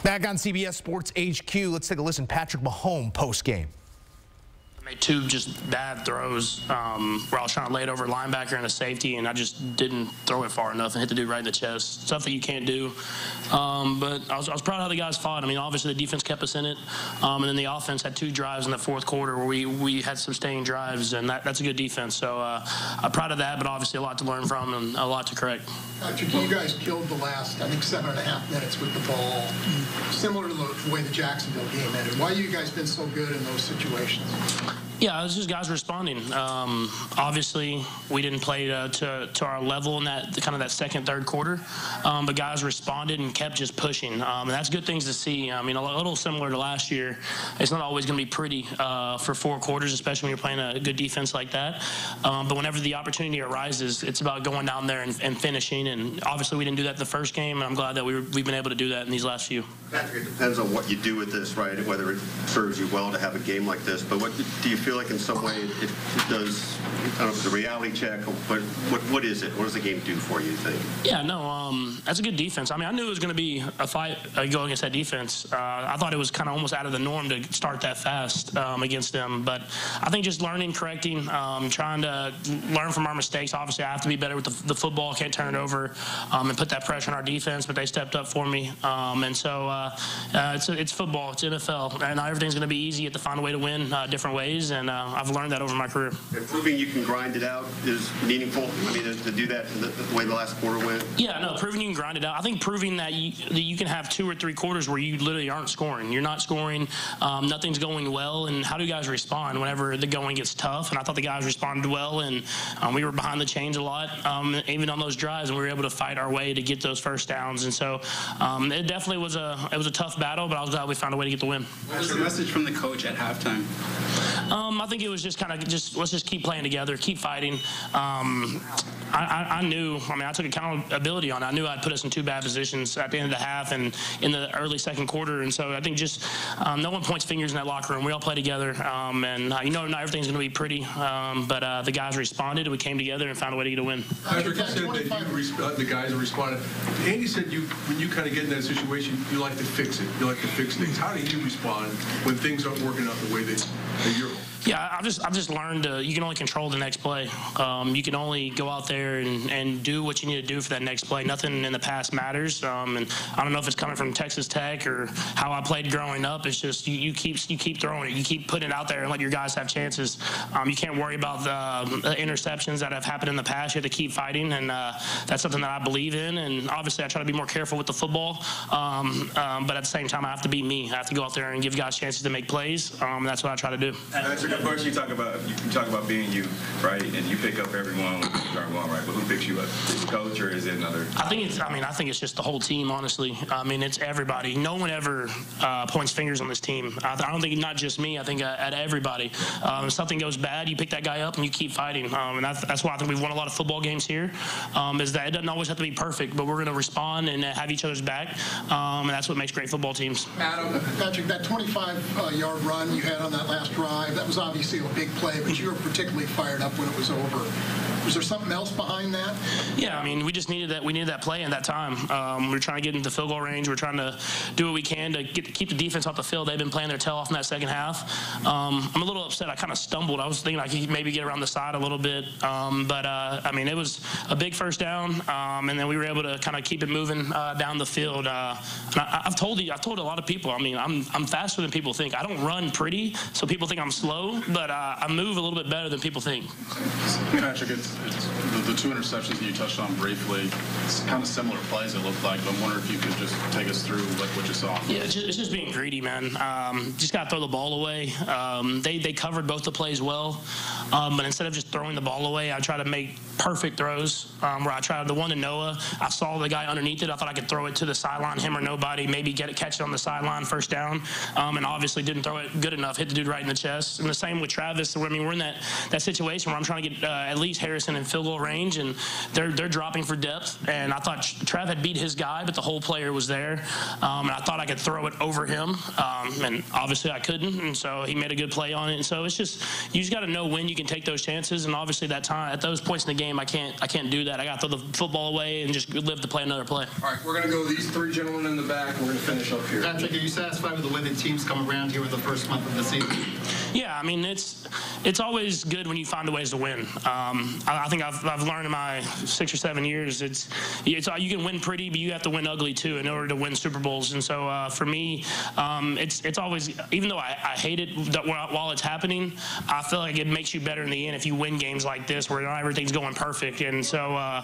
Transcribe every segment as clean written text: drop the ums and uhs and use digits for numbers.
Back on CBS Sports HQ, let's take a listen. Patrick Mahomes post-game. I made two just bad throws where I was trying to lay it over a linebacker and a safety, and I just didn't throw it far enough and hit the dude right in the chest. Stuff that you can't do. But I was proud of how the guys fought. I mean, obviously the defense kept us in it, and then the offense had two drives in the fourth quarter where we had sustained drives, and that's a good defense. So I'm proud of that, but obviously a lot to learn from and a lot to correct. Patrick, you guys killed the last, I think, 7.5 minutes with the ball, similar to the way the Jacksonville game ended. Why have you guys been so good in those situations? Yeah, it was just guys responding. Obviously, we didn't play to our level in that kind of that second, third quarter, but guys responded and kept just pushing, and that's good things to see. I mean, a little similar to last year. It's not always going to be pretty for 4 quarters, especially when you're playing a good defense like that. But whenever the opportunity arises, it's about going down there and finishing. And obviously, we didn't do that the first game, and I'm glad that we've been able to do that in these last few. Patrick, it depends on what you do with this, right? Whether it serves you well to have a game like this. But what do you feel like in some way it does? I don't know if it's a reality check, but what is it? What does the game do for you, think? Yeah, no, that's a good defense. I mean, I knew it was going to be a fight going against that defense. I thought it was kind of almost out of the norm to start that fast against them. But I think just learning, correcting, trying to learn from our mistakes. Obviously, I have to be better with the football. Can't turn it over and put that pressure on our defense. But they stepped up for me. And so it's football. It's NFL. And not everything's going to be easy. You have to find a way to win different ways. And I've learned that over my career. And proving you can grind it out is meaningful. I mean, to do that the way the last quarter went. Yeah, no, proving you can grind it out. I think proving that you can have 2 or 3 quarters where you literally aren't scoring. You're not scoring. Nothing's going well. And how do guys respond whenever the going gets tough? And I thought the guys responded well. And we were behind the chains a lot, even on those drives, and we were able to fight our way to get those first downs. And so it definitely was a tough battle, but I was glad we found a way to get the win. What was the message from the coach at halftime? I think it was just kind of let's just keep playing together, keep fighting. I knew, I mean, I took accountability on it. I knew I'd put us in 2 bad positions at the end of the half and in the early second quarter. And so I think just no one points fingers in that locker room. We all play together. And, not everything's going to be pretty, but the guys responded, and we came together and found a way to get a win. Patrick, you said that the guys responded. Andy said when you kind of get in that situation, you like to fix it. You like to fix things. How do you respond when things aren't working out the way that you're? Yeah, I've just learned you can only control the next play. You can only go out there and do what you need to do for that next play. Nothing in the past matters. And I don't know if it's coming from Texas Tech or how I played growing up. It's just you keep throwing it. You keep putting it out there and let your guys have chances. You can't worry about the interceptions that have happened in the past. You have to keep fighting, and that's something that I believe in. And obviously, I try to be more careful with the football. But at the same time, I have to be me. I have to go out there and give guys chances to make plays. That's what I try to do. Of course, you talk about being you, right? And you pick up everyone when you start going right. But who picks you up? Is it the coach or is it another? I think it's just the whole team. Honestly, I mean, it's everybody. No one ever points fingers on this team. I don't think not just me. I think at everybody. If something goes bad, you pick that guy up and you keep fighting. And that's why I think we've won a lot of football games here. Is that it doesn't always have to be perfect, but we're going to respond and have each other's back. And that's what makes great football teams. Patrick, that 25-yard run you had on that last drive, that was obviously a big play, but you were particularly fired up when it was over. Was there something else behind that? Yeah, I mean, we just needed that. We needed that play in that time. We were trying to get into the field goal range. We're trying to do what we can to keep the defense off the field. They've been playing their tail off in that second half. I'm a little upset. I kind of stumbled. I was thinking I could maybe get around the side a little bit. I mean, it was a big first down, and then we were able to kind of keep it moving down the field. I've told a lot of people, I mean, I'm faster than people think. I don't run pretty, so people think I'm slow, but I move a little bit better than people think. Patrick, it's the 2 interceptions that you touched on briefly. It's kind of similar plays, it looked like. But I'm wondering if you could just take us through what you saw. Yeah, it's just being greedy, man. Just got to throw the ball away. They covered both the plays well, but instead of just throwing the ball away, I try to make perfect throws. Where I tried the one to Noah, I saw the guy underneath it. I thought I could throw it to the sideline, him or nobody, maybe catch it on the sideline, first down, and obviously didn't throw it good enough. Hit the dude right in the chest. And the same with Travis. I mean, we're in that situation where I'm trying to get at least Harrison in field goal range, and they're dropping for depth. And I thought Trav had beat his guy, but the whole player was there, and I thought I could throw it over him, and obviously I couldn't. And so he made a good play on it. And so it's just you just got to know when you can take those chances. And obviously that time at those points in the game. game, I can't do that. I got to throw the football away and just live to play another play. All right, we're going to go these three gentlemen in the back, and we're going to finish up here. Patrick, are you satisfied with the way the team's come around here in the first month of the season? Yeah, I mean, it's always good when you find ways to win. I think I've learned in my 6 or 7 years, it's you can win pretty, but you have to win ugly too in order to win Super Bowls. And so for me, it's always, even though I hate it while it's happening, I feel like it makes you better in the end if you win games like this where not everything's going perfect. And so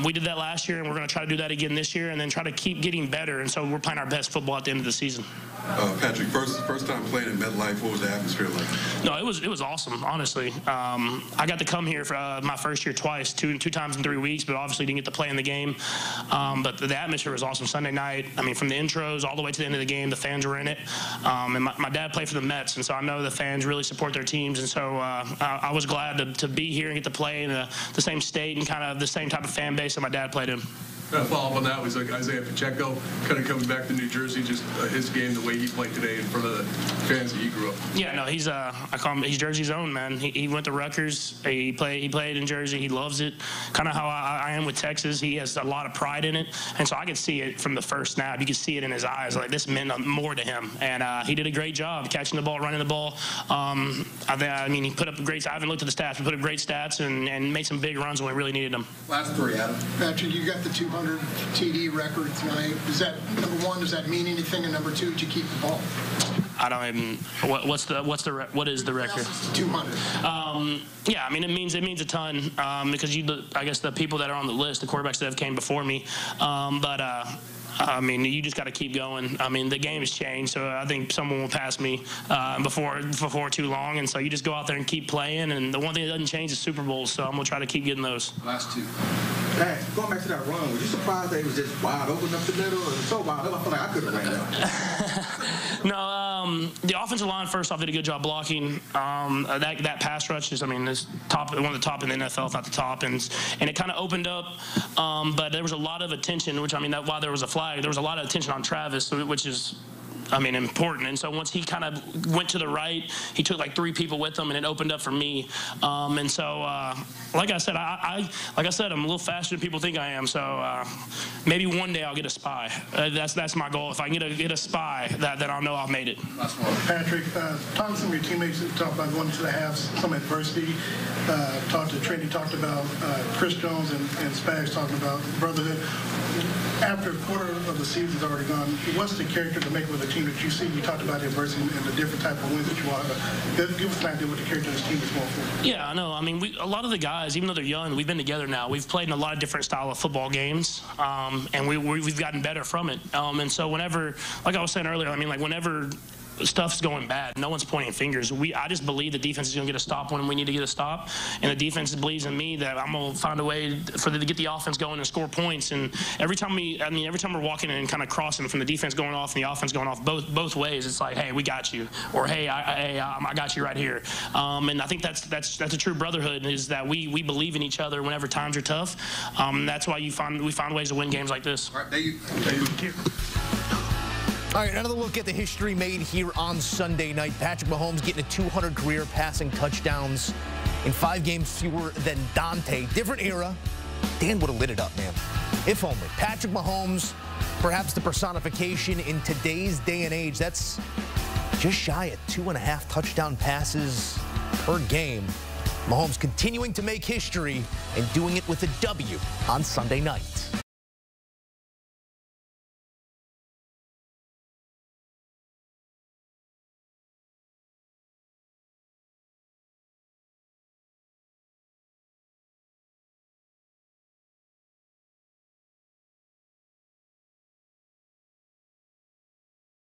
we did that last year, and we're going to try to do that again this year, and then try to keep getting better. And so we're playing our best football at the end of the season. Patrick, first time playing at MetLife, what was the atmosphere like? No, it was awesome, honestly. I got to come here for my first year twice, two times in 3 weeks, but obviously didn't get to play in the game. But the atmosphere was awesome. Sunday night, I mean, from the intros all the way to the end of the game, the fans were in it. And my dad played for the Mets, and so I know the fans really support their teams. And so I was glad to be here and get to play in the same state and kind of the same type of fan base that my dad played in. Follow up on that was like Isaiah Pacheco kind of coming back to New Jersey, just his game, the way he played today in front of the fans that he grew up. Yeah, no, he's I call him, he's Jersey's own, man. He went to Rutgers. He played in Jersey. He loves it. Kind of how I am with Texas. He has a lot of pride in it, and so I could see it from the first snap. You could see it in his eyes. Like this meant more to him, and he did a great job catching the ball, running the ball. I mean, he put up great. I haven't looked at the stats. He put up great stats and made some big runs when we really needed them. Last three, Adam. Patrick, you got the 200 TD record tonight. Does that, number one, does that mean anything? And number two, did you keep the ball? I don't even. What is the record? 200. Yeah, I mean it means a ton because I guess the people that are on the list, the quarterbacks that have came before me, I mean, you just got to keep going. I mean, the game has changed, so I think someone will pass me before too long. And so you just go out there and keep playing. And the one thing that doesn't change is Super Bowls, so I'm going to try to keep getting those. Last two. Hey, going back to that run, were you surprised that it was just wide open up the middle? It was so wide open, I feel like I could have ran that. No, the offensive line, first off, did a good job blocking. That pass rush is, I mean, is one of the top in the NFL, if not the top. And it kind of opened up, but there was a lot of attention, which, I mean, while there was a flag, there was a lot of attention on Travis, which is, I mean, important. And so once he kind of went to the right, he took like 3 people with him, and it opened up for me. And so, like I said, I'm a little faster than people think I am. So maybe one day I'll get a spy. That's my goal. If I can get a spy, then I'll know I've made it. Patrick, talk to some of your teammates that talk about going to the halves, some adversity. Talked to Trinity, talked about Chris Jones and Spags talking about brotherhood. After a quarter of the season's already gone, what's the character to make with a team that you see? You talked about the adversity and the different type of wins that you want. Give us an idea what the character of this team is going for. Yeah, I know. I mean, a lot of the guys, even though they're young, we've been together now. We've played in a lot of different style of football games, and we've gotten better from it. And so whenever, like I was saying earlier, I mean, like whenever stuff's going bad, no one's pointing fingers. I just believe the defense is going to get a stop when we need to get a stop, and the defense believes in me that I'm going to find a way to get the offense going and score points. And every time we're walking in and kind of crossing from the defense going off and the offense going off both ways, it's like, hey, we got you, or hey, I got you right here. And I think that's a true brotherhood, is that we believe in each other whenever times are tough. That's why we find ways to win games like this. All right, thank you. All right, another look at the history made here on Sunday night. Patrick Mahomes getting to 200 career passing touchdowns in 5 games fewer than Dante. Different era. Dan would have lit it up, man. If only. Patrick Mahomes, perhaps the personification in today's day and age. That's just shy of 2.5 touchdown passes per game. Mahomes continuing to make history and doing it with a W on Sunday night.